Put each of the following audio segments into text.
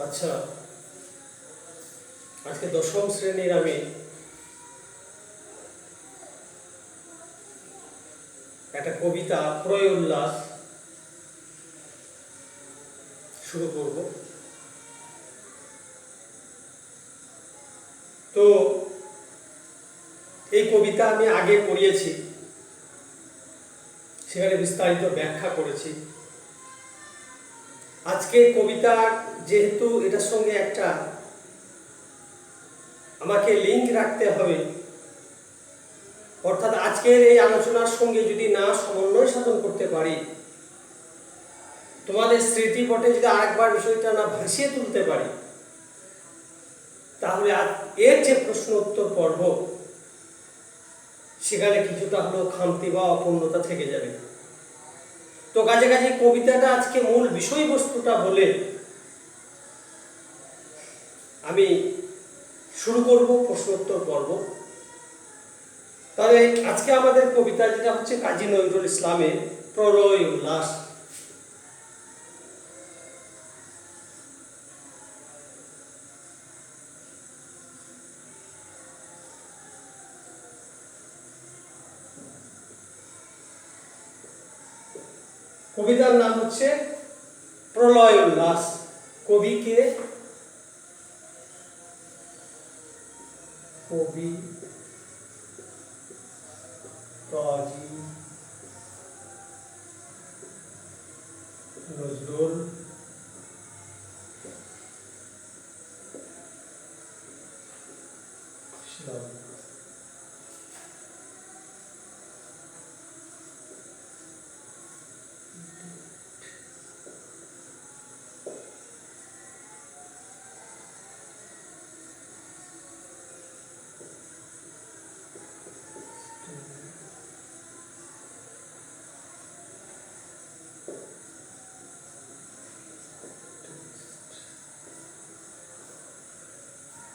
আচ্ছা, আজকে দশম শ্রেণীর আমি একটা কবিতা প্রয় উল্লাস শুরু করব। তো এই কবিতা আমি আগে পড়িয়েছি, সেখানে বিস্তারিত ব্যাখ্যা করেছি। আজকে কবিতা যেহেতু এটার সঙ্গে একটা আমাকে লিঙ্ক রাখতে হবে, অর্থাৎ আজকের এই আলোচনার সঙ্গে যদি না সমন্বয় সাধন করতে পারি, তোমাদের স্মৃতিপটে যদি আরেকবার বিষয়টা না ভাসিয়ে তুলতে পারি, তাহলে এর যে প্রশ্ন উত্তর পর্ব সেখানে কিছুটা হলেও খামতি বা অপূর্ণতা থেকে যাবে। তো কাজে কাজে কবিতাটা আজকে মূল বিষয়বস্তুটা বলে আমি শুরু করব প্রশ্নোত্তর পর্ব। তবে আজকে আমাদের কবিতা যেটা হচ্ছে কাজী নজরুল ইসলামের প্রলয় উল্লাস। কবিতার নাম হচ্ছে প্রলয় উল্লাস। কবি কে? কবি কাজী নজরুল ইসলাম।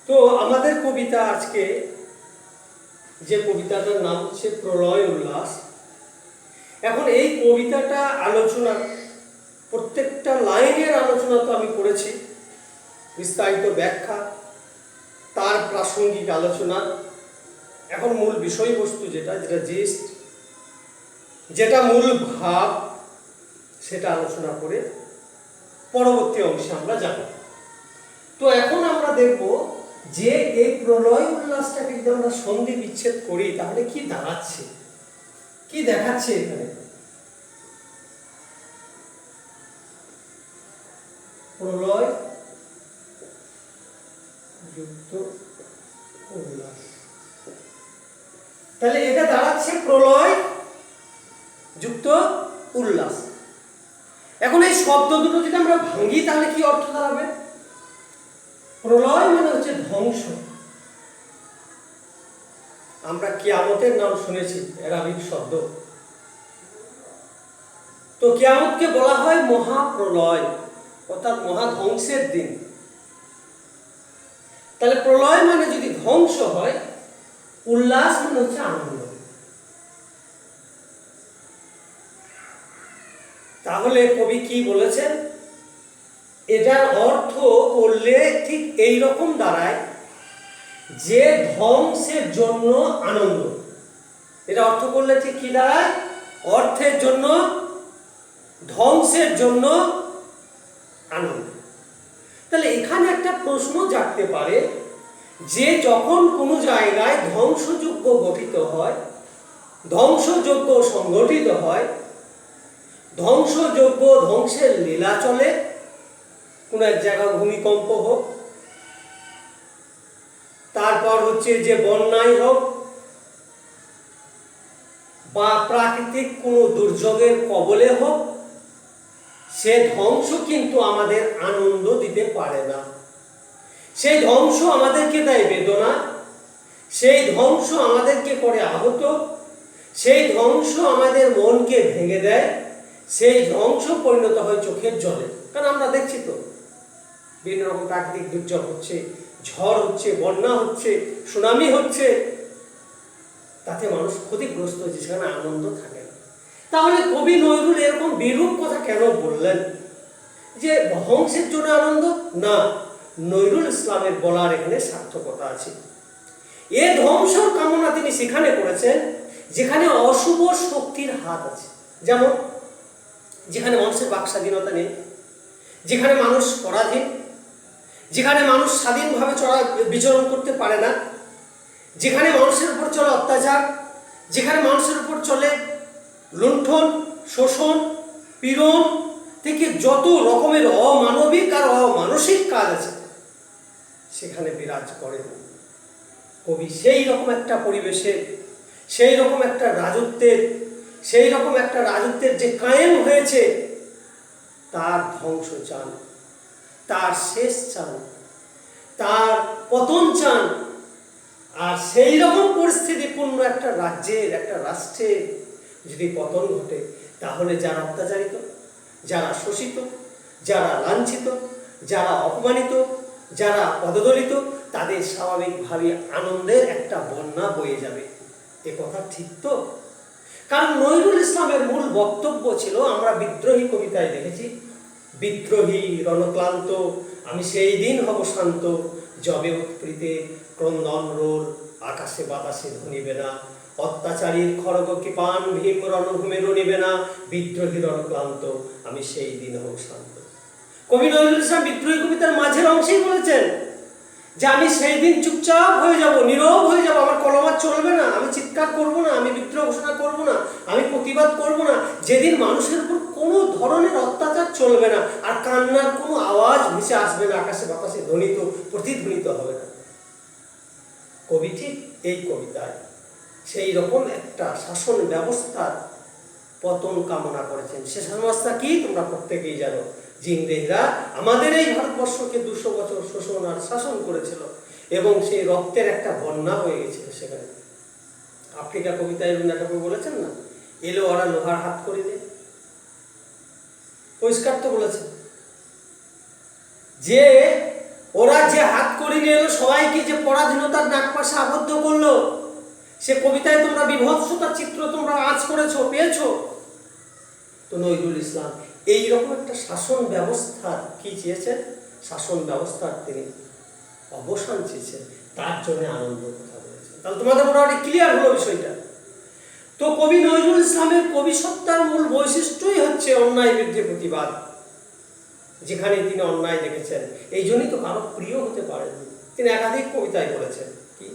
তো আমাদের কবিতা আজকে যে কবিতাটার নাম হচ্ছে প্রলয় উল্লাস। এখন এই কবিতাটা আলোচনা, প্রত্যেকটা লাইনের আলোচনা তো আমি করেছি, বিস্তারিত ব্যাখ্যা, তার প্রাসঙ্গিক আলোচনা। এখন মূল বিষয়বস্তু যেটা জিস্ট, যেটা মূল ভাব, সেটা আলোচনা করে পরবর্তী অংশে আমরা যাব। তো এখন আমরা দেখব যে এই প্রলয় উল্লাসটাকে যদি আমরা সন্ধি বিচ্ছেদ করি তাহলে কি দাঁড়াচ্ছে, কি দেখাচ্ছে এখানে। প্রলয় যুক্ত উল্লাস, তাহলে এটা দাঁড়াচ্ছে প্রলয় যুক্ত উল্লাস। এখন এই শব্দ দুটো যদি আমরা ভাঙি তাহলে কি অর্থ দাঁড়াবে? প্রলয় মানে হচ্ছে ধ্বংস। আমরা কিয়ামতের নাম শুনেছি, আরবিক শব্দ। তো কিয়ামতকে বলা হয় মহাপ্রলয়, অর্থাৎ মহাধ্বংসের দিন। তাহলে প্রলয় মানে যদি ধ্বংস হয়, উল্লাস মানে হচ্ছে আনন্দ। তাহলে কবি কি বলেছেন? এটার অর্থ করলে ঠিক এই রকম দাঁড়ায় যে ধ্বংসের জন্য আনন্দ। এটা অর্থ করলে ঠিক কি দাঁড়ায়? অর্থের জন্য, ধ্বংসের জন্য আনন্দ। তাহলে এখানে একটা প্রশ্ন জাগতে পারে যে যখন কোনো জায়গায় ধ্বংসযজ্ঞ গঠিত হয়, ধ্বংসযজ্ঞ সংগঠিত হয়, ধ্বংসযজ্ঞ ধ্বংসের লীলা চলে, কোনো এক জায়গায় ভূমিকম্প হোক, তারপর হচ্ছে যে বন্যাই হোক বা প্রাকৃতিক কোনো দুর্যোগের কবলে হোক, সে ধ্বংস কিন্তু আমাদের আনন্দ দিতে পারে না। সেই ধ্বংস আমাদেরকে দেয় বেদনা, সেই ধ্বংস আমাদেরকে করে আহত, সেই ধ্বংস আমাদের মনকে ভেঙে দেয়, সেই ধ্বংস পরিণত হয় চোখের জলে। কারণ আমরা দেখছি তো বিভিন্ন রকম প্রাকৃতিক দুর্যোগ হচ্ছে, ঝড় হচ্ছে, বন্যা হচ্ছে, সুনামি হচ্ছে, তাতে মানুষ ক্ষতিগ্রস্ত হচ্ছে, সেখানে আনন্দ থাকে না। তাহলে কবি নজরুল এরকম বিরূপ কথা কেন বললেন যে ধ্বংসের জন্য আনন্দ না, নজরুল ইসলামের বলার এখানে সার্থকতা আছে। এ ধ্বংসর কামনা তিনি সেখানে করেছেন যেখানে অশুভ শক্তির হাত আছে। যেমন যেখানে মানুষের বাক স্বাধীনতা নেই, যেখানে মানুষ পরাধীন, যেখানে মানুষ স্বাধীনভাবে বিচরণ করতে পারে না, যেখানে মানুষের উপর চলে অত্যাচার, যেখানে মানুষের উপর চলে লুণ্ঠন, শোষণ, পীড়ন থেকে যত রকমের অমানবিক আর অমানসিক কাজ আছে সেখানে বিরাজ করেন কবি। সেই রকম একটা পরিবেশে, সেই রকম একটা রাজত্বের যে কায়েম হয়েছে তার ধ্বংস চান, তার শেষ চান, তার পতন চান। আর সেই রকম পরিস্থিতিপূর্ণ একটা রাজ্যের, একটা রাষ্ট্রের যদি পতন ঘটে তাহলে যারা অত্যাচারিত, যারা শোষিত, যারা লাঞ্ছিত, যারা অপমানিত, যারা পদদলিত, তাদের স্বাভাবিকভাবে আনন্দের একটা বন্যা বয়ে যাবে। এ কথা ঠিক তো? কারণ নজরুল ইসলামের মূল বক্তব্য ছিল, আমরা বিদ্রোহী কবিতায় দেখেছি, বিদ্রোহী রণক্লান্ত আমি সেই দিন হব শান্ত, যবে উৎপীড়িতে ক্রন্দন রোল আকাশে বাতাসে ধনিবে না, অত্যাচারীর খড়গ কৃপান ভীম রণভূমে রণিবে না, বিদ্রোহী রণক্লান্ত আমি সেই দিন হব শান্ত। কবি নজরুল ইসলাম বিদ্রোহী কবিতার মাঝের অংশেই বলেছেন যে আমি সেই দিন চুপচাপ হয়ে যাব, নীরব হয়ে যাব, আমার কলমার চলবে না, আমি চিৎকার করব না, আমি বিদ্রোহ ঘোষণা করব না, আমি প্রতিবাদ করব না, যেদিন মানুষের উপর কোনো ধরনের অত্যাচার চলবে না আর কান্নার কোনো আওয়াজ ভেসে আসবে না, আকাশে বাতাসে ধ্বনিত প্রতিধ্বনিত হবে না। কবি ঠিক এই কবিতায় সেই রকম একটা শাসন ব্যবস্থার পতন কামনা করেছেন। সে শাসন ব্যবস্থা কি তোমরা প্রত্যেকেই জানো, যে ইংরেজরা আমাদের এই ভারতবর্ষকে 200 বছর শোষণ আর শাসন করেছিল এবং সেই রক্তের একটা বন্যা হয়ে গেছিল সেখানে। আফ্রিকা কবিতায় রবীন্দ্রনাথ ঠাকুর বলেছেন না, এলো ওরা লোহার হাত করিলে, পরিষ্কার তো বলেছেন যে ওরা যে হাত করিলে এলো, সবাইকে যে পরাধীনতার নাগপাশে আবদ্ধ করলো, সে কবিতায় তোমরা বিভৎসতার চিত্র তোমরা আঁচ করেছো, পেয়েছো। তো নজরুল ইসলাম এইরকম একটা শাসন ব্যবস্থার কি চেয়েছেন, শাসন ব্যবস্থার তিনি অবসান চেয়েছেন, তার জন্য আনন্দ কথা বলেছেন। তাহলে তোমাদের মোটামুটি ক্লিয়ার হলো বিষয়টা। তো কবি নজরুল ইসলামের কবি সত্তার মূল বৈশিষ্ট্যই হচ্ছে অন্যায় বিরুদ্ধে প্রতিবাদ। যেখানে তিনি অন্যায় দেখেছেন, এই জন্যই তো কারো প্রিয় হতে পারেন। তিনি একাধিক কবিতায় বলেছেন কি,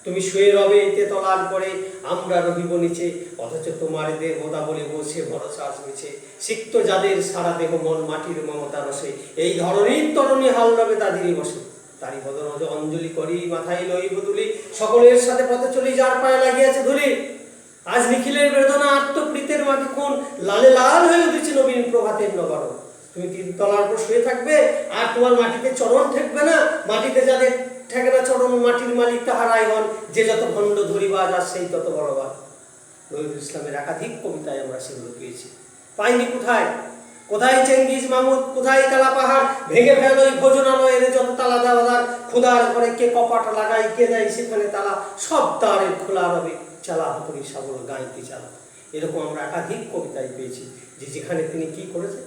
তুমি শুয়ে রবে তেতলার পরে আমরা রহিব নিচে, অথচ তোমার দেহ বোধা বলে বসে ভরসা আসবেছে, সিক্ত যাদের সারা দেহ মন মাটির মমতা রসে, এই ধরনের তরণী হাল রবে তাদেরই বসে, তারই বদন অঞ্জলি করি মাথায় লই বদুলি, সকলের সাথে পথে চলি যার পায়ে লাগিয়েছে ধুলি, আজ নিখিলের বেদনা আত্মপ্রীতের মাটি কোন, লালে লাল হয়ে উঠেছে নবীন প্রভাতের নগর। তুমি তিনতলার উপর শুয়ে থাকবে আর তোমার মাটিতে চরণ ঠেকবে না, মাটিতে যাদের ঠেকে না চরণ মাটির মালিক তাহারাই হন, যে যত ভণ্ড ধরিবাজ আর সেই তত বড়বাদ। নজরুল ইসলামের একাধিক কবিতায় আমরা সেগুলো পেয়েছি। পাইনি কোথায়, কোথায় চেঙ্গিজ মাহমুদ, কোথায় কালা পাহাড়, ভেঙে ফেল ওই ভোজনালয় এনে যত তালা দেওয়াদার, খুদার ঘরে কে কপাট লাগাই কে দেয় সেখানে তালা, সব দ্বারের খোলা রবে চালা হতরি সাবল গাইতে চালা। এরকম আমরা একাধিক কবিতায় পেয়েছি যে যেখানে তিনি কি করেছেন,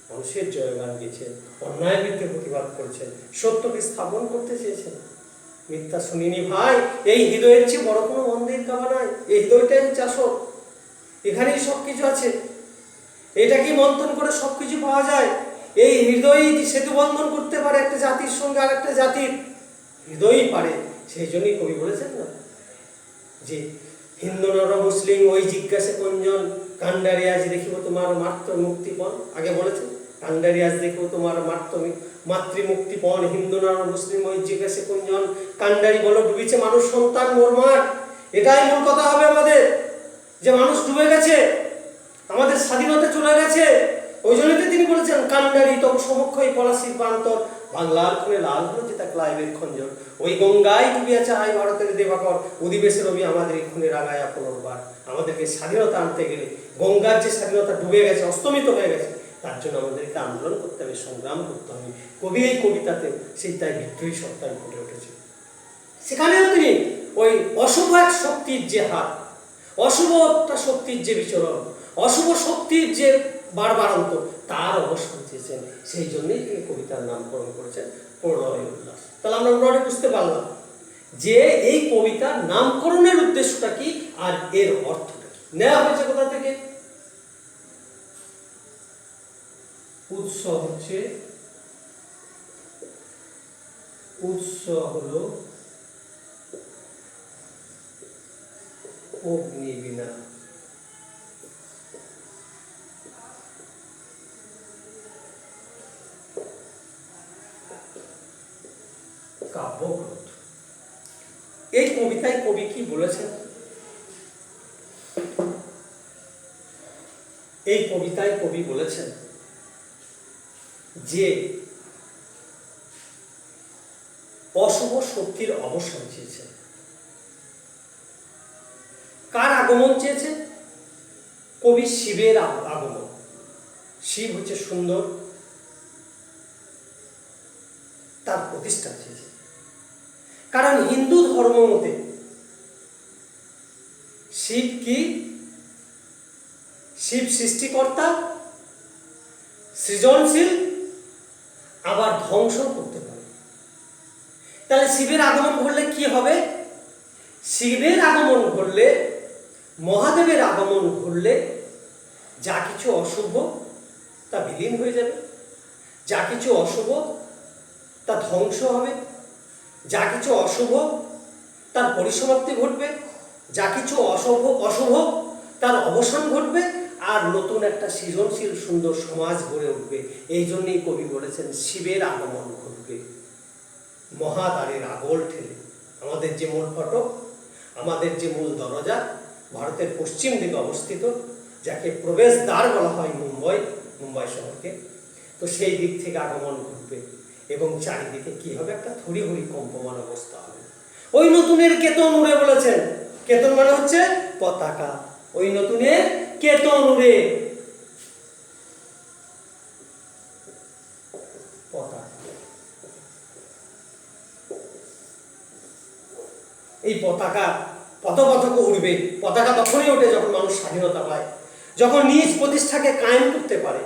মানুষের জয়গান গেছেন, অন্যায় বিরুদ্ধে প্রতিবাদ করেছেন, সত্যকে স্থাপন করতে চেয়েছেন। মিথ্যা শুনিনি ভাই, এই হৃদয়ের চেয়ে বড় কোনো মন্দির কাবা নাই, এই হৃদয়টাই হচ্ছে আসল, এখানেই সবকিছু আছে, এটাকে মন্থন করে সবকিছু পাওয়া যায়। এই হৃদয়ই সেতু বন্ধন করতে পারে একটা জাতির সঙ্গে আর একটা জাতির, হৃদয়ই পারে। সেই জন্যই কবি বলেছেন না যে হিন্দু নর মুসলিম ওই জিজ্ঞাসে কোনজন, কান্ডারি আজ দেখিব তোমার মাত্র মুক্তিপণ। আগে বলেছেন কান্ডারি আজ দেখিব তোমার মাতৃমুক্তিপণ, হিন্দু নর মুসলিম ওই জিজ্ঞাসে কোনজন, কান্ডারি বলো ডুবিছে মানুষ সন্তান মোরমার। এটাই মূল কথা হবে আমাদের, যে মানুষ ডুবে গেছে, আমাদের স্বাধীনতা চলে গেছে। ওই জন্যই তিনি বলেছেন কান্ডারি তব সমক্ষই পলাশির প্রান্তর, বাংলার খুনে লাল হলো যে তা ক্লাইবের খঞ্জন, ওই গঙ্গায় ডুবিয়াছে আই ভারতের দেবাকর, অধিবেশে রবি আমাদের এই খুনে রাগায়া পুনর্বার। আমাদেরকে স্বাধীনতা আনতে গেলে গঙ্গার যে স্বাধীনতা ডুবে গেছে, অস্তমিত হয়ে গেছে, তার জন্য আমাদেরকে আন্দোলন করতে হবে, সংগ্রাম করতে হবে। কবি এই কবিতাতে সেই তাই বিদ্রোহী সত্তায় ফুটে উঠেছে। সেখানেও তিনি ওই অশুভ এক শক্তির যে হাত, অশুভ একটা শক্তির যে বিচরণ, অশুভ শক্তির যে বারবারন্ত, তার অবসান চেয়েছেন, সেই জন্যই তিনি কবিতার নামকরণ করেছেন প্রলয় উল্লাস। তাহলে আমরা মোটামুটি বুঝতে পারলাম যে এই কবিতার নামকরণের উদ্দেশ্যটা কি আর এর অর্থটা কি। নেওয়া হয়েছে কোথা থেকে? উৎস হচ্ছে, উৎস হলো অগ্নিবীণা। কাব্যগ্রন্থ। এই কবিতায় কবি কি বলেছেন? এই কবিতায় কবি বলেছেন যে অশুভ শক্তির অবসান চেয়েছেন। কার আগমন চেয়েছেন? কবি শিবের আগমন। শিব হচ্ছে সুন্দর, তার প্রতিষ্ঠা চেয়েছে। কারণ হিন্দু ধর্ম মতে শিব কি? শিব সৃষ্টিকর্তা, সৃজনশীল, আবার ধ্বংস করতে পারে। তাহলে শিবের আগমন ঘটলে কি হবে? শিবের আগমন ঘটলে, মহাদেবের আগমন ঘটলে যা কিছু অশুভ তা বিলীন হয়ে যাবে, যা কিছু অশুভ তা ধ্বংস হবে, যা কিছু অশুভ তার পরিসমাপ্তি ঘটবে, যা কিছু অশুভ তার অবসান ঘটবে, আর নতুন একটা সৃজনশীল সুন্দর সমাজ গড়ে উঠবে। এই জন্যই কবি বলেছেন শিবের আগমন ঘটবে মহাদ্বারের আগল ঠেলে। আমাদের যে মূল ফটক, আমাদের যে মূল দরজা, ভারতের পশ্চিম দিকে অবস্থিত, যাকে প্রবেশদ্বার বলা হয় মুম্বাই শহরকে, তো সেই দিক থেকে আগমন ঘটবে এবং চারিদিকে কি হবে? একটা থরিহরি কম্পমান অবস্থা হবে। ওই নতুনের কেতন উড়ে বলেছেন। কেতন মানে হচ্ছে পতাকা। ওই নতুনের কেতন উড়ে, পতাকা। এই পতাকা পথ উড়বে। পতাকা তখনই ওঠে যখন মানুষ স্বাধীনতা পায়, যখন নিজ প্রতিষ্ঠাকে কায়েম করতে পারে,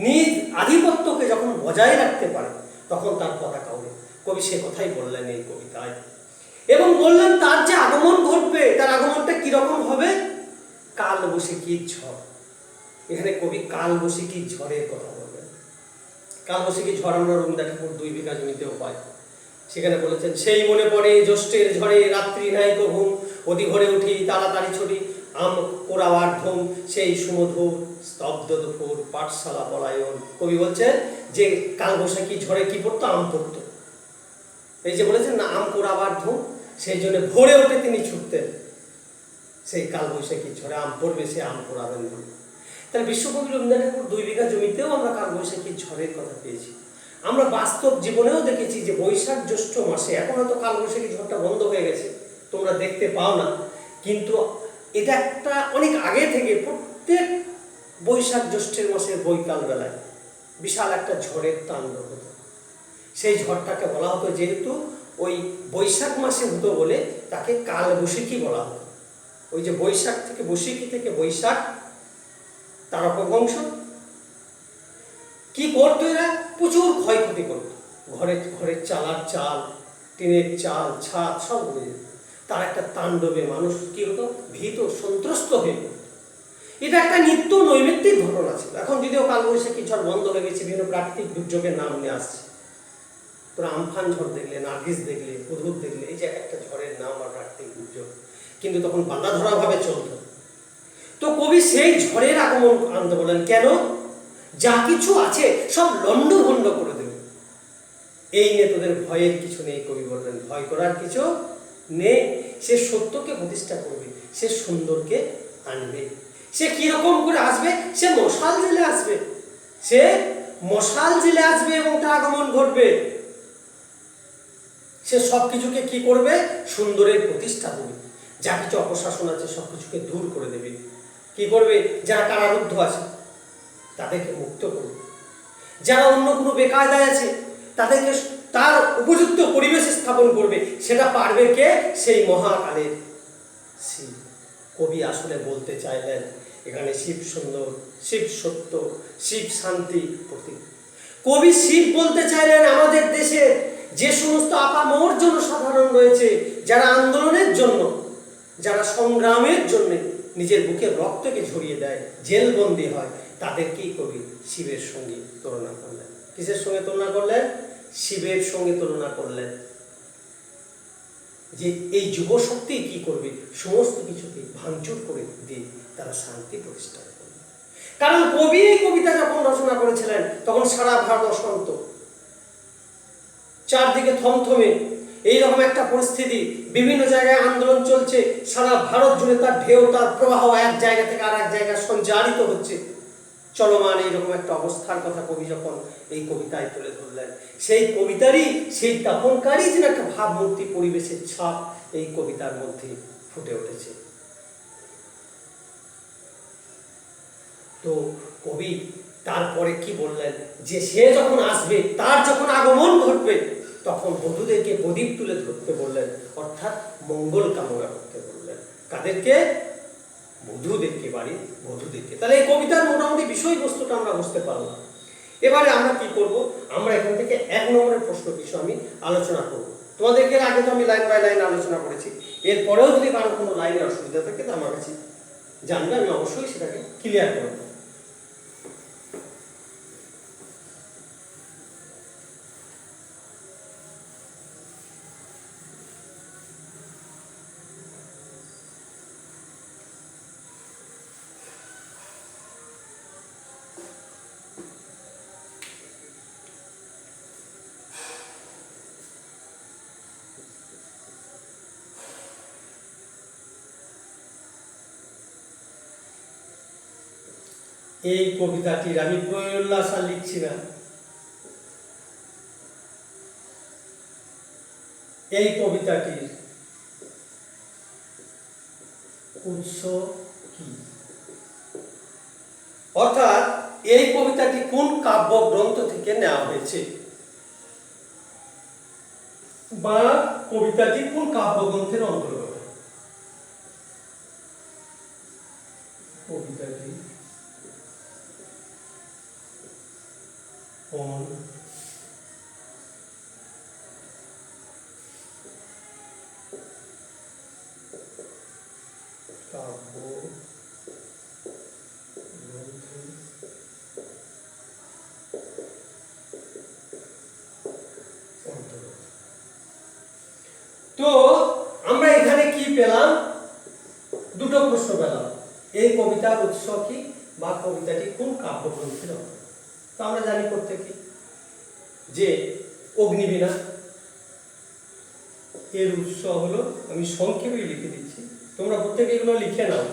নিজ আধিপত্যকে যখন বজায় রাখতে পারে, তখন তার পতাকা ওঠে। কবি সে কথাই বললেন এই কবিতায়, এবং বললেন তার যে আগমন ঘটবে, তার আগমনটা কিরকম হবে? কালবৈশাখীর ঝড়। এখানে কবি কালবৈশাখীর ঝড়ের কথা বলবেন। কালবৈশাখীর ঝড় আমরা রবীন্দ্রনাথ ঠাকুর 2 বিঘা জমিতেও পাই। সেখানে বলেছেন, সেই মনে পড়ে জ্যৈষ্ঠের ঝড়ে, রাত্রি নায়িক ঘুম, অতি ভোরে উঠি তাড়াতাড়ি ছুটি, আম পোড়াবার ধুম, সেই সুমধুর স্তব্ধ দুপুর, পাঠশালা পলায়ন। কবি বলছেন যে কালবৈশাখী ঝড়ে কি পড়তো? আম পড়তো। এই যে বলেছেন না, আম পোড়াবার ধুম, সেই জন্য ভোরে উঠে তিনি ছুটতেন সেই কালবৈশাখী ঝড়ে আম পড়বে, সে আম পোড়াবেন বলে। তাহলে বিশ্বকবি রবীন্দ্রনাথ ঠাকুর 2 বিঘা জমিতেও আমরা কালবৈশাখীর ঝড়ের কথা পেয়েছি। আমরা বাস্তব জীবনেও দেখেছি যে বৈশাখ জ্যৈষ্ঠ মাসে, এখন হয়তো কালবৈশাখী ঝড়টা বন্ধ হয়ে গেছে, তোমরা দেখতে পাও না, কিন্তু এটা একটা অনেক আগে থেকে প্রত্যেক বৈশাখ জ্যৈষ্ঠের মাসের বৈকাল বেলায় বিশাল একটা ঝড়ের তাণ্ডব হতো। সেই ঝড়টাকে বলা হতো, যেহেতু ওই বৈশাখ মাসে হতো বলে তাকে কালবৈশাখী বলা হতো। ওই যে বৈশাখ থেকে, বৈশাখী থেকে বৈশাখ, তার অপভ্রংশ। কি করতো এরা? প্রচুর ক্ষয়ক্ষতি করতো। ঘরের চালার চাল, টিনের চাল, ছাদ সব উড়ে যেত। তার একটা তাণ্ডবে মানুষ কি হতো? ভীত, সন্ত্রস্ত হয়ে পড়ত। এটা একটা নিত্য নৈমিত্তিক ঘটনা ছিল। এখন যদিও কালবৈশাখী ঝড় বন্ধ হয়ে গেছে, বিভিন্ন প্রাকৃতিক দুর্যোগের নাম নিয়ে আসছে। তোরা আমফান ঝড় দেখলে, নার্গিস দেখলে, হুদহুদ দেখলে, এই যে একটা ঝড়ের নাম আর প্রাকৃতিক দুর্যোগ, কিন্তু তখন বাঁধা ধরা ভাবে চলত। তো কবি সেই ঝড়ের আগমন আনতে বলেন। কেন? যা কিছু আছে সব লণ্ডভণ্ড করে দেবে। এই নিয়ে তোদের ভয়ের কিছু নেই। কবি বললেন ভয় করার কিছু নেই। সে সত্যকে প্রতিষ্ঠা করবে, সে সুন্দরকে আনবে। সে কিরকম করে আসবে? সে মশাল জেলে আসবে, সে মশাল জেলে আসবে এবং তার আগমন ঘটবে। সে সবকিছুকে কি করবে? সুন্দরের প্রতিষ্ঠা দেবে। যা কিছু অপশাসন আছে সবকিছুকে দূর করে দেবে। কি করবে? যারা কারারুদ্ধ আছে তাদেরকে মুক্ত করবে, যারা অন্য কোনো বেকায়দায় আছে তাদেরকে তার উপযুক্ত পরিবেশে স্থাপন করবে। সেটা পারবে কে? সেই মহাকালের শিব। কবি আসলে বলতে চাইলেন এখানে শিব সুন্দর, শিব সত্য, শিব শান্তি প্রতীক। কবি শিব বলতে চাইলেন আমাদের দেশে যে সমস্ত আপামর জনসাধারণ রয়েছে, যারা আন্দোলনের জন্য, যারা সংগ্রামের জন্য নিজের বুকে রক্তকে ঝরিয়ে দেয়, জেলবন্দি হয়, তাদেরকেই কবি শিবের সঙ্গে তুলনা করলেন। কিসের সঙ্গে তুলনা করলেন? শিবের সঙ্গে তুলনা করলেন। যে এই যুব শক্তি কি করবে? সমস্ত কিছুকে ভাঙচুর করে দিয়ে তারা শান্তি প্রতিষ্ঠা করবে। কারণ কবি এই কবিতা যখন রচনা করেছিলেন তখন সারা ভারত অশান্ত, চারদিকে থমথমে এইরকম একটা পরিস্থিতি, বিভিন্ন জায়গায় আন্দোলন চলছে, সারা ভারত জুড়ে তার ঢেউ, তার প্রবাহ এক জায়গা থেকে আর এক জায়গায় সঞ্চারিত হচ্ছে। চলমান এইরকম একটা অবস্থার কথা কবি যখন এই কবিতায় তুলে ধরলেন, সেই কবিতারই, সেই তখনকারই যেন একটা ভাবমূর্তি, পরিবেশের ছাপ এই কবিতার মধ্যে ফুটে উঠেছে। তো কবি তারপরে কি বললেন? যে সে যখন আসবে, তার যখন আগমন ঘটবে, তখন বধূদেরকে প্রদীপ তুলে ধরতে বললেন, অর্থাৎ মঙ্গল কামনা করতে বললেন। কাদেরকে? বধূদেরকে, বাড়ির বধূদেরকে। তাহলে এই কবিতার মোটামুটি বিষয়বস্তুটা আমরা বুঝতে পারলাম। এবারে আমরা কি করব? আমরা এখান থেকে 1 নম্বরের প্রশ্ন কিছু আমি আলোচনা করব। তোমাদেরকে আগে তো আমি লাইন বাই লাইন আলোচনা করেছি। এরপরেও যদি কারো কোনো লাইনের অসুবিধা থাকে তো আমার কাছে জানবে, আমি অবশ্যই সেটাকে ক্লিয়ার করব। এই কবিতাটির আমি প্রয়োল্লাস আর লিখছি না, এই কবিতাটির উৎস কি, অর্থাৎ এই কবিতাটি কোন কাব্যগ্রন্থ থেকে নেওয়া হয়েছে, বা কবিতাটি কোন কাব্যগ্রন্থের অন্তর্গত। কবিতাটি কোন তো আমরা এখানে কি পেলাম? দুটো প্রশ্ন পেলাম, এই কবিতার উৎস কি বা কবিতাটি কোন কাব্যগ্রন্থের অন্তর্গত। তো আমরা জানি প্রত্যেকে যে অগ্নিবীণা, এর উৎস হলো, আমি সংক্ষেপে লিখে দিচ্ছি, তোমরা প্রত্যেকে এগুলো লিখে নাও।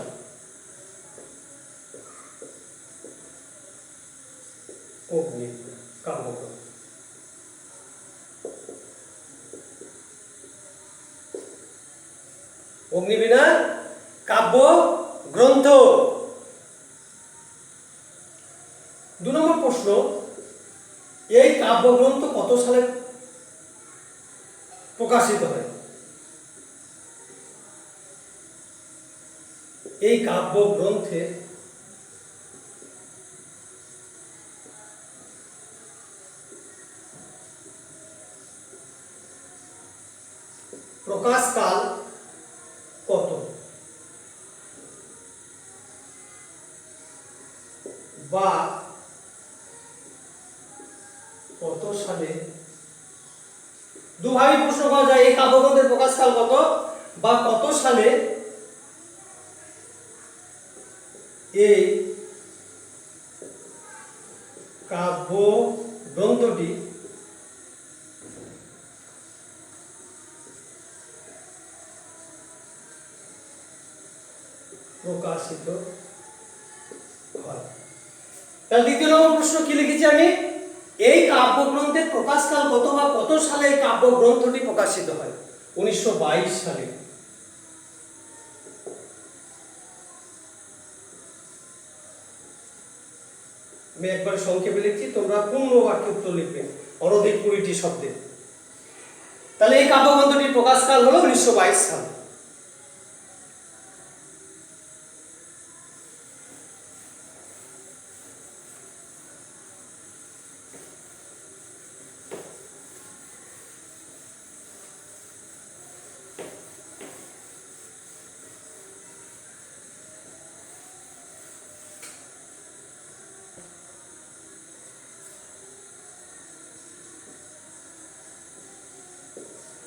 অগ্নিবীণা কাব্যগ্রন্থ। অগ্নিবীণা কাব্য গ্রন্থ। 2 নম্বর প্রশ্ন, এই কাব্যগ্রন্থ কত সালে প্রকাশিত হয়? এই কাব্যগ্রন্থের প্রকাশকাল কত, বা কত সালে, দুভাবে প্রশ্ন করা যায়, এই কাব্যগ্রন্থের প্রকাশকাল কত বা কত সালে এই কাব্য গ্রন্থটি প্রকাশিত হয়। তাহলে 2 নম্বর প্রশ্ন কি লিখেছি আমি? এই কাব্যগ্রন্থের প্রকাশকাল কত বা কত সালে এই কাব্যগ্রন্থটি প্রকাশিত হয়? 1922 সালে। আমি একবার সংক্ষেপে লিখছি, তোমরা পূর্ণ বাক্যে উত্তর লিখবে, অনধিক 20টি শব্দে। তাহলে এই কাব্যগ্রন্থটির প্রকাশকাল হলো 1922 সাল।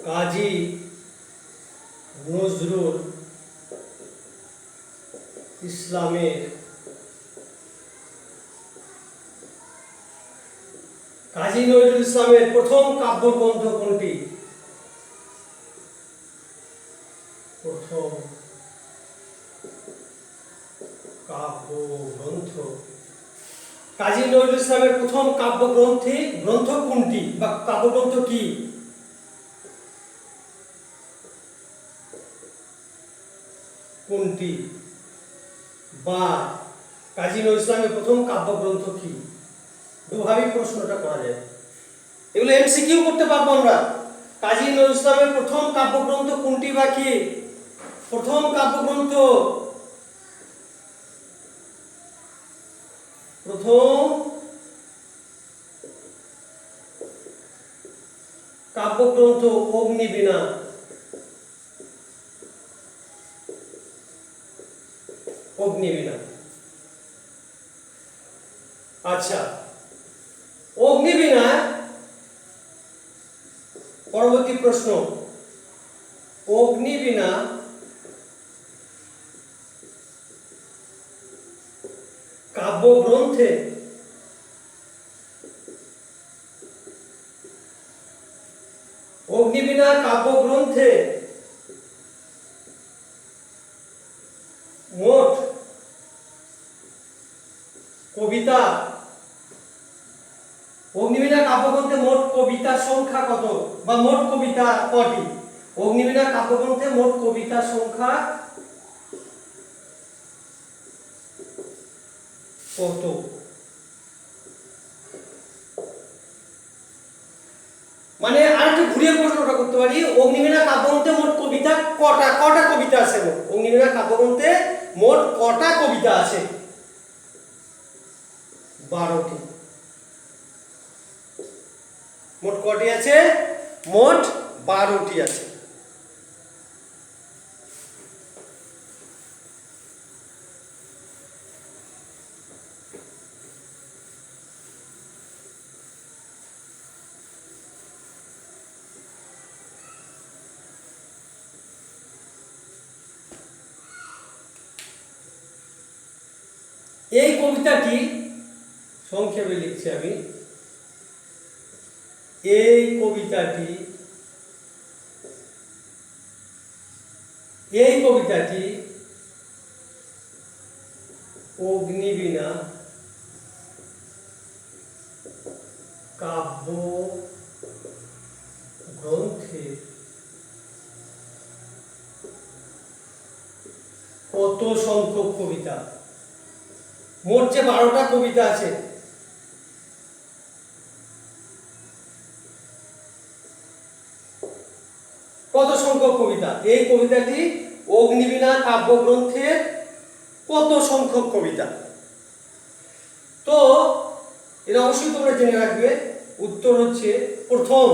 কাজী নজরুল ইসলামের প্রথম কাব্যগ্রন্থ কোনটি? প্রথম কাব্যগ্রন্থ কাজী নজরুল ইসলামের প্রথম গ্রন্থ কোনটি বা কাব্যগ্রন্থ কি? কোনটি বা কাজী নজরুল ইসলামের প্রথম কাব্যগ্রন্থ কি? দুভাবেই প্রশ্নটা করা যায়। এগুলো এমসিকিউ করতে পারবো আমরা। কাজী নজরুল ইসলামের প্রথম কাব্যগ্রন্থ কোনটি বা কি? প্রথম কাব্যগ্রন্থ অগ্নিবীণা। আচ্ছা, অগ্নিবীণা। পরবর্তী প্রশ্ন, অগ্নিবীণা কাব্যগ্রন্থে মোট কবিতা মোট কবিতার সংখ্যা কত বা মোট কবিতা কটি? অগ্নিবীণা কাব্যগ্রন্থে মোট কবিতার সংখ্যা কত? মানে আরেকটু ঘুরিয়ে প্রশ্নটা করতে পারি, অগ্নিবীণা কাব্যগ্রন্থে মোট কবিতা কটা কবিতা আছে? অগ্নিবীণা কাব্যগ্রন্থে মোট কটা কবিতা আছে? 12টি। মোট কটি আছে? মোট 12টি আছে। এই কবিতাটি সংক্ষেপে লিখছি আমি। এই কবিতাটি অগ্নিবীণা কাব্য গ্রন্থে কত সংখ্যক কবিতা? মোট যে 12টা কবিতা আছে, কত সংখ্যক কবিতা? এই কবিতাটি অগ্নিবীণা কাব্যগ্রন্থের কত সংখ্যক কবিতা? তো এটা অবশ্যই তোমরা জেনে রাখবে। উত্তর হচ্ছে প্রথম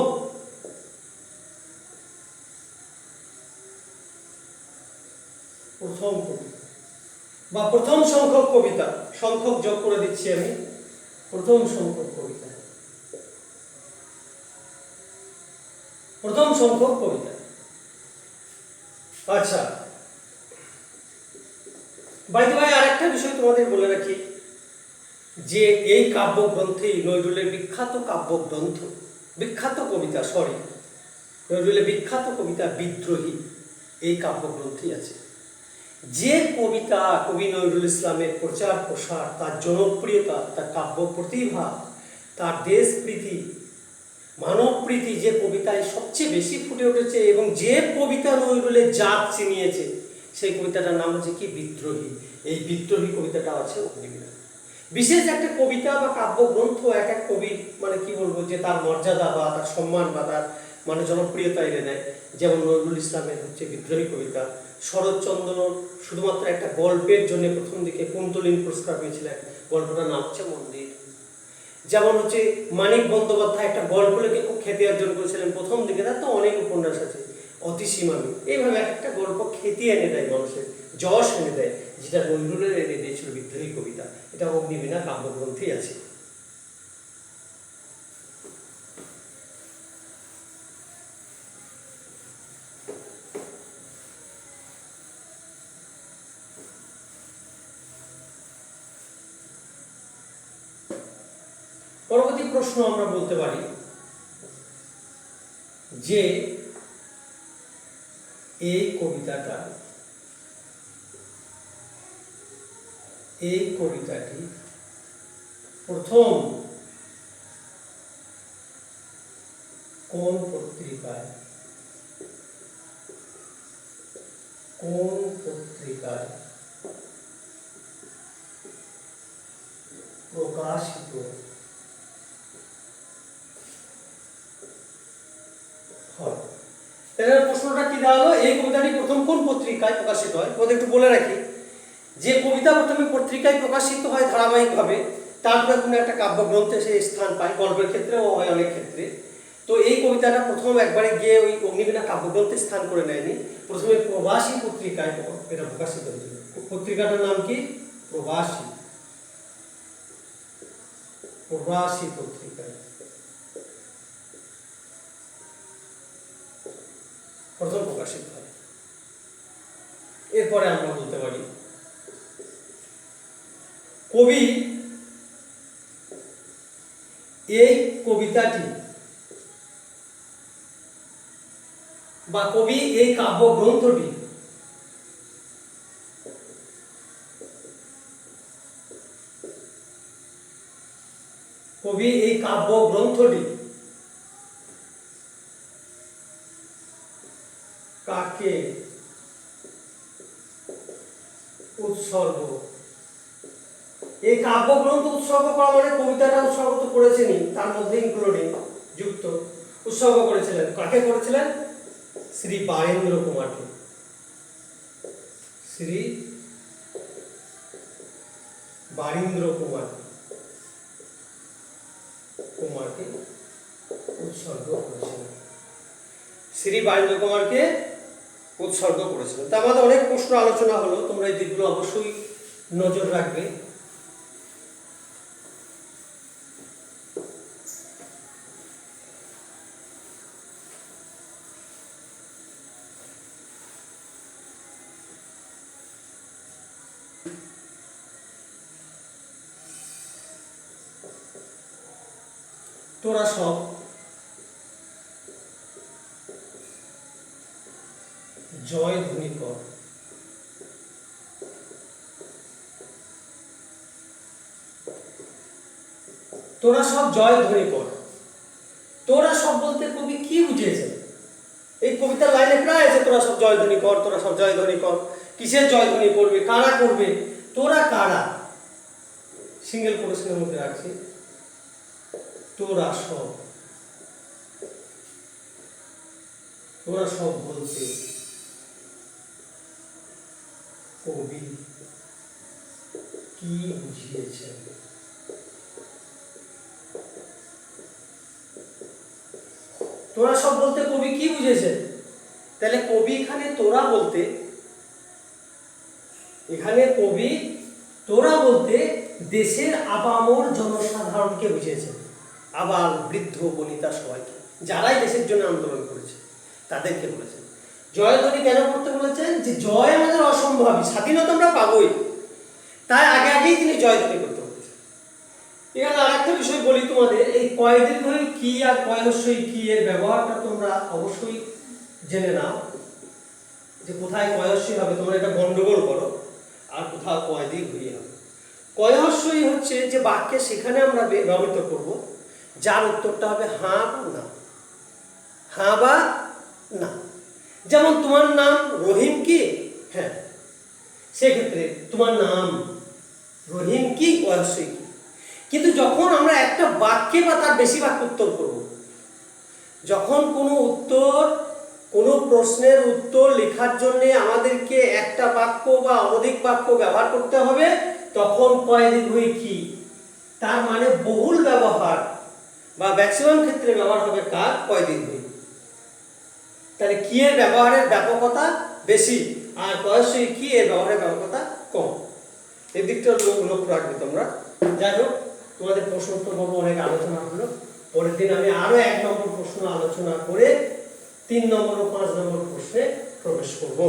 কবিতা বা প্রথম সংখ্যক কবিতা। সংখ্যক যোগ করে দিচ্ছি আমি। প্রথম সংখ্যক কবিতা। আচ্ছা, ভাই আরেকটা বিষয় তোমাদের বলে রাখি যে এই কাব্যগ্রন্থেই নজরুলের বিখ্যাত বিদ্রোহী এই কাব্যগ্রন্থেই আছে। যে কবিতা কবি নজরুল ইসলামের প্রচার প্রসার, তার জনপ্রিয়তা, তার কাব্য প্রতিভা, তার দেশপ্রীতি, মানব প্রীতি যে কবিতায় সবচেয়ে বেশি ফুটে উঠেছে এবং যে কবিতা নজরুলের জাত চিনিয়েছে, সেই কবিতাটার নাম হচ্ছে কি? বিদ্রোহী। এই বিদ্রোহী কবিতাটা আছে অগ্নিবীণা। বিশেষ একটা কবিতা বা কাব্যগ্রন্থ এক এক কবির মানে কি বলবো যে তার মর্যাদা বা তার সম্মান বা তার মানে জনপ্রিয়তা এনে দেয়। যেমন নজরুল ইসলামের হচ্ছে বিদ্রোহী কবিতা। শরৎচন্দ্র শুধুমাত্র একটা গল্পের জন্য প্রথম দিকে কুন্তলীন পুরস্কার পেয়েছিলেন, গল্পটার নাম হচ্ছে মন্দির। যেমন হচ্ছে মানিক বন্দ্যোপাধ্যায় একটা গল্প লিখে খুব খ্যাতি অর্জন করেছিলেন প্রথম দিকে, তার তো অনেক উপন্যাস আছে, অতিসীমামি। এইভাবে একটা গল্প খ্যাতি এনে দেয়, মানুষের যশ এনে দেয়, যেটা নজরুলের এনে দিয়েছিল বিদ্রোহী কবিতা। এটা অগ্নিবীণা কাব্যগ্রন্থেই আছে। পরবর্তী প্রশ্ন আমরা বলতে পারি যে এই কবিতাটি প্রথম কোন পত্রিকায় প্রকাশিত হয়? তাহলে প্রশ্নটা কি দেওয়া হলো, এই কবিতাটি প্রথম কোন পত্রিকায় প্রকাশিত হয়? ওদের একটু বলে রাখি যে কবিতা প্রথমে পত্রিকায় প্রকাশিত হয় ধারাবাহিকভাবে, তারপরে কোনো একটা কাব্যগ্রন্থে সেই স্থান পায়, গল্পের ক্ষেত্রেও হয় অনেক ক্ষেত্রে। তো এই কবিতাটা প্রথম একবারে গিয়ে ওই অগ্নিবীণা কাব্যগ্রন্থে স্থান করে নেয়নি, প্রথমে প্রবাসী পত্রিকায় এটা প্রকাশিত হয়েছিল। পত্রিকাটার নাম কি? প্রবাসী পত্রিকায় প্রথম প্রকাশিত হয়। এরপরে আমরা বলতে পারি কবি এই কবিতাটি বা কবি এই কাব্যগ্রন্থটি কাকে উৎসর্গ? এই কাব্যগ্রন্থ উৎসর্গ করা মানে কবিতাটা উৎসর্গ তো করেছেনই, তার মধ্যে ইনক্লুডিং যুক্ত উৎসর্গ করেছিলেন। কাকে করেছিলেন? শ্রী বারীন্দ্র কুমারকে। উৎসর্গ করেছিলেন। তার মধ্যে অনেক প্রশ্ন আলোচনা হলো, তোমরা এই দিকগুলো অবশ্যই নজর রাখবে। তোরা সব জয়ধ্বনি কর। তোরা সব জয়ধ্বনি কর। তোরা সব বলতে কবি কি বুঝিয়েছেন? এই কবিতার লাইনে প্রায় আছে তোরা সব জয়ধ্বনি কর, তোরা সব জয়ধ্বনি কর। কিসের জয়ধ্বনি করবে? কারা করবে? তোরা কারা? সিঙ্গেল কোটেশনের মধ্যে রাখছি, তোরা সব বলতে কবি কি বুঝিয়েছেন? তোরা সব বলতে কবি কি বুঝেছেন? তাহলে কবি এখানে তোরা বলতে দেশের আপামর জনসাধারণকে বুঝিয়েছেন। আবাল বৃদ্ধ বনিতা সবাইকে, যারাই দেশের জন্য আন্দোলন করেছে তাদেরকে বলেছেন। জয়ধ্বনি কেন করতে বলেছেন? যে জয় আমাদের অসম্ভবই, স্বাধীনতা আমরা পাবোই, তাই আগেই তিনি জয়ধ্বনি করতে বলেছেন। এখানে আরেকটা বিষয় বলি তোমাদের, এই কয়দীর্ঘই কি আর কয়হস্যই কি এর ব্যবহারটা তোমরা অবশ্যই জেনে নাও, যে কোথায় কয়হস্যই হবে তোমরা এটা গন্ডগোল করো, আর কোথাও কয়দীর্ঘই হবে। কয়হস্যই হচ্ছে যে বাক্যে সেখানে আমরা ব্যবহৃত করব যার উত্তরটা হবে হ্যাঁ বা না। যেমন তোমার নাম রহিম কি? হ্যাঁ, সেক্ষেত্রে তোমার নাম রহিম কি, কয়হস্যই কি। কিন্তু যখন আমরা একটা বাক্যে বা তার বেশি বাক্য উত্তর করব, যখন কোনো প্রশ্নের উত্তর লেখার জন্য আমাদেরকে একটা বাক্য বা অনধিক বাক্য ব্যবহার করতে হবে, তখন কয়দীর্ঘই কি, তার মানে বহুল ব্যবহার বা ম্যাক্সিমাম ক্ষেত্রে ব্যবহার হবে কার? কয়দীর্ঘই। তাহলে কি এর ব্যবহারের ব্যাপকতা বেশি, আর কয়হস্যই কি এর ব্যবহারের ব্যাপকতা কম। এই দিকটা লক্ষ্য রাখবে তোমরা। যাই হোক, তোমাদের প্রশ্ন উত্তর পর্ব অনেক আলোচনা হলো। পরের দিন আমি আরো 1 নম্বর প্রশ্ন আলোচনা করে 3 নম্বর ও 5 নম্বর প্রশ্নে প্রবেশ করব।